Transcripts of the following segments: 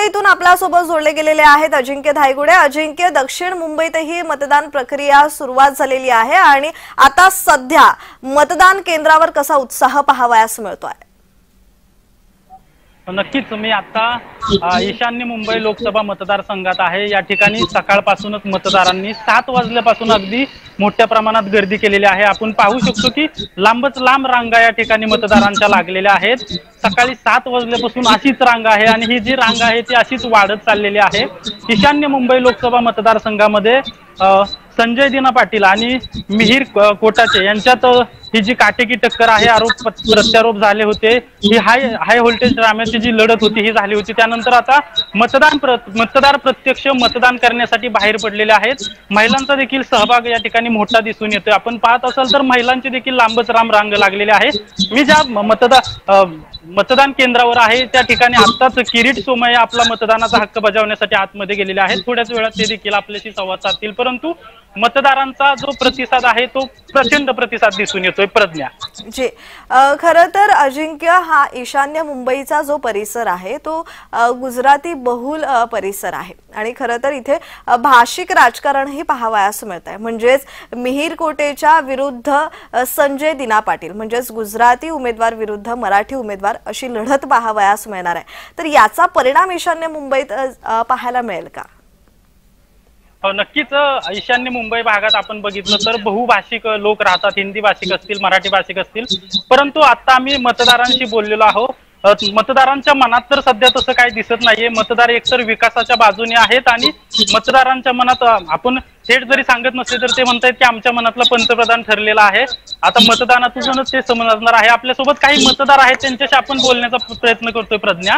मुंबईतून आपल्यासोबत जोडले गेलेले आहेत अजिंक्य धायगुडे। अजिंक्य, दक्षिण मुंबईतही मतदान प्रक्रिया सुरुवात झालेली आहे आणि आता सध्या मतदान केंद्रावर कसा उत्साह पाहावयास मिळतोय? नक्कीच मी आता ईशान्य मुंबई लोकसभा मतदारसंघात आहे। या ठिकाणी सकाळपासूनच मतदारांनी 7 वाजल्यापासून अगदी मोठ्या प्रमाणात गर्दी केलेली आहे। आपण पाहू शकतो की लांबच लांब रांगा या ठिकाणी मतदारांच्या लागलेल्या आहेत। सकाळी 7 वाजल्यापासून अशीच रांग आहे आणि ही जी रांग आहे ती अशीच वाढत चाललेली आहे। ईशान्य मुंबई लोकसभा मतदारसंघामध्ये संजय दिना पाटील आणि मिहिर कोटाचे यांच्यात ही जी काटेकी टक्कर आहे, आरोप प्रत्यारोप झाले होते। ही हाय व्होल्टेज ड्राम्याची जी लढत होती ही झाली होती। त्यानंतर आता मतदार प्रत्यक्ष मतदान करण्यासाठी बाहेर पडलेले आहेत। महिलांचा देखील सहभाग या ठिकाणी मोठा दिसून येतोय। आपण पाहत असाल तर महिलांची देखील लांबच लांब रांग लागलेली आहे। मी ज्या मतदान केंद्रावर आहे त्या ठिकाणी आत्ताच किरीट सोमय्या आपला मतदानाचा हक्क बजावण्यासाठी आतमध्ये गेलेले आहेत। थोड्याच वेळात ते देखील आपल्याशी संवाद साधतील, परंतु मतदारांचा जो प्रतिसाद आहे तो प्रचंड प्रतिसाद दिसून येतोय। प्रज्ञा जी, खरं तर अजिंक्य, हा ईशान्य मुंबईचा जो परिसर आहे तो गुजराती बहुल परिसर आहे आणि खरं तर इथे भाषिक राजकारणही पाहावयास मिळत आहे। म्हणजेच मिहिर कोटेच्या विरुद्ध संजय दिना पाटील, म्हणजेच गुजराती उमेदवार विरुद्ध मराठी उमेदवार अशी लढत पाहावयास मिळणार आहे। तर याचा परिणाम ईशान्य मुंबईत पाहायला मिळेल का? नक्कीच ईशान्य मुंबई भागात आपण बघितलं तर बहुभाषिक लोक राहतात, हिंदी भाषिक असतील, मराठी भाषिक असतील। परंतु आता आम्ही मतदारांशी बोललेलो आहोत। मतदारांच्या मनात तर सध्या तसं काही दिसत नाहीये। मतदार एकतर विकासाच्या बाजूने आहेत आणि मतदारांच्या मनात आपण थेट जरी सांगत नसले तर ते म्हणतायत की आमच्या मनातला पंतप्रधान ठरलेला आहे। आता मतदानातूनच ते समजणार आहे। आपल्यासोबत काही मतदार आहेत, त्यांच्याशी आपण बोलण्याचा प्रयत्न करतोय। प्रज्ञा,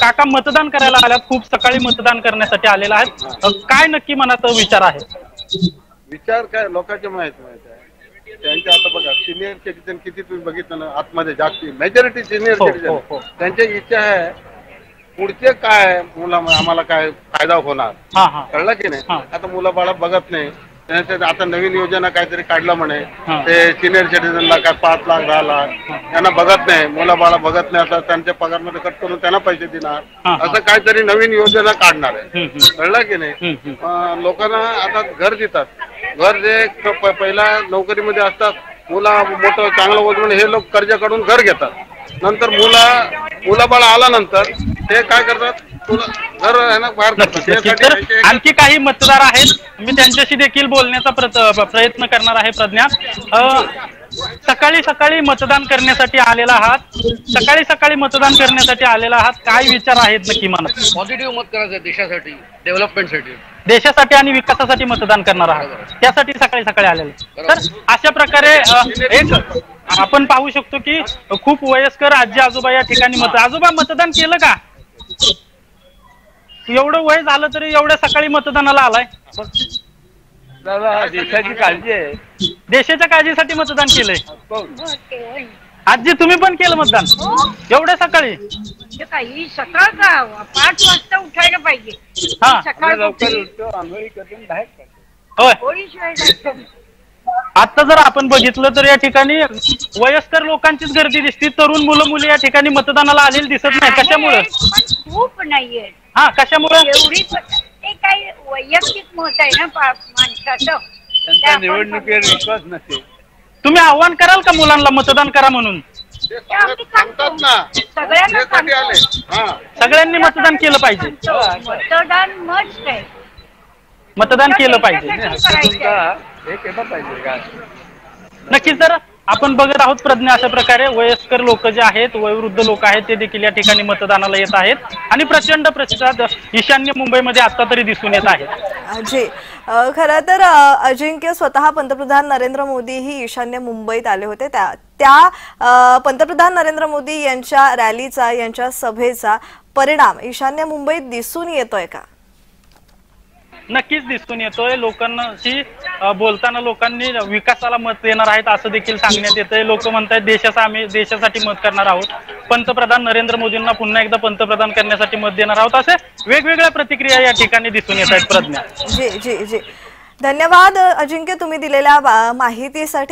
काका मतदान करायला आल्यात, खूप सकाळी मतदान करण्यासाठी आलेला आहेत, काय नक्की मनात विचार आहे? विचार काय लोकांचे माहित आहे त्यांचे। आता बघा, सिनियर सिटीजन किती तुम्ही बघितलं ना आतमध्ये, जास्ती मेजॉरिटी सिनियर सिटीजन, त्यांची इच्छा आहे पुढचे काय मुला आम्हाला काय फायदा होणार, कळलं की नाही? आता मुलं बाळा बघत नाही। आता नवीन योजना काहीतरी काढलं म्हणे, ते सिनियर सिटीजनला काय 5 लाख 10 लाख त्यांना बघत नाही, मुलं बाळा बघत नाही। आता त्यांच्या पगारमध्ये कट करून त्यांना पैसे देणार, असं काहीतरी नवीन योजना काढणार आहे, कळलं की नाही? लोकांना आता घर देतात, घर जे पहिला नोकरीमध्ये असतात, मुलं मोठं चांगलं वजन हे लोक कर्ज काढून घर घेतात। नंतर मुला बाळा आल्यानंतर ते काय करतात, घर आहे ना बाहेर करतात। आणखी काही मतदार आहेत, मी त्यांच्याशी देखील बोलण्याचा प्रयत्न करणार आहे। प्रज्ञा, सकाळी सकाळी मतदान करण्यासाठी आलेला आहात, सकाळी सकाळी मतदान करण्यासाठी आलेला आहात, काय विचार आहेत नक्की मनात? पॉझिटिव्ह मत करायचं देशासाठी, डेव्हलपमेंटसाठी, देशासाठी आणि विकासासाठी मतदान करणार आहात, त्यासाठी सकाळी सकाळी आलेले। तर अशा प्रकारे एक आपण पाहू शकतो की खूप वयस्कर आजी आजोबा या ठिकाणी आजोबा मतदान केलं का? एवढं वय झालं तरी एवढ्या सकाळी मतदानाला आलाय? देशाची काळजी आहे, देशाच्या काळजीसाठी मतदान केलंय। आजी, तुम्ही पण केलं मतदान एवढ्या सकाळी? काही सकाळ का 5 वाजता उठायला पाहिजे। सकाळ लवकर उठतो, आंघोळी करून बाहेर होय। आता जर आपण बघितलं तर या ठिकाणी वयस्कर लोकांचीच गर्दी दिसते, तरुण मुलं मुली या ठिकाणी मतदानाला आलेली दिसत नाही। कशामुळे? खूप नाहीये। कशामुळे? एवढी ते काही वैयक्तिक मत आहे ना माणसाचं, त्यांचा निवडणुकीवर विश्वास नसेल। तुम्ही आव्हान कराल का मुलांना मतदान करा म्हणून? सांगतात ना, सगळ्यांनी मतदान केलं पाहिजे, मतदान मस्ट आहे, मतदान केलं पाहिजे। नक्कीच तर आपण बघत आहोत प्रज्ञा, अशा प्रकारे वयस्कर लोक जे आहेत, वयोवृद्ध लोक आहेत, ते देखील या ठिकाणी मतदानाला येत आहेत आणि प्रचंड प्रतिसाद ईशान्य मुंबईमध्ये आता तरी दिसून येत आहे। जी, खरं तर अजिंक्य, स्वतः पंतप्रधान नरेंद्र मोदी ही ईशान्य मुंबईत आले होते। त्या पंतप्रधान नरेंद्र मोदी यांच्या रॅलीचा, यांच्या सभेचा परिणाम ईशान्य मुंबईत दिसून येतोय का? नक्कीच दिसून येतोय। लोकांशी बोलताना लोकांनी विकासाला मत देणार आहेत असं देखील सांगण्यात येतंय। लोक म्हणतात आम्ही देशासाठी मत करणार आहोत, पंतप्रधान नरेंद्र मोदींना पुन्हा एकदा पंतप्रधान करण्यासाठी मत देणार आहोत, असे वेगवेगळ्या प्रतिक्रिया या ठिकाणी दिसून येत आहेत। प्रज्ञा, जी जी जी, धन्यवाद अजिंक्य, तुम्ही दिलेल्या माहितीसाठी।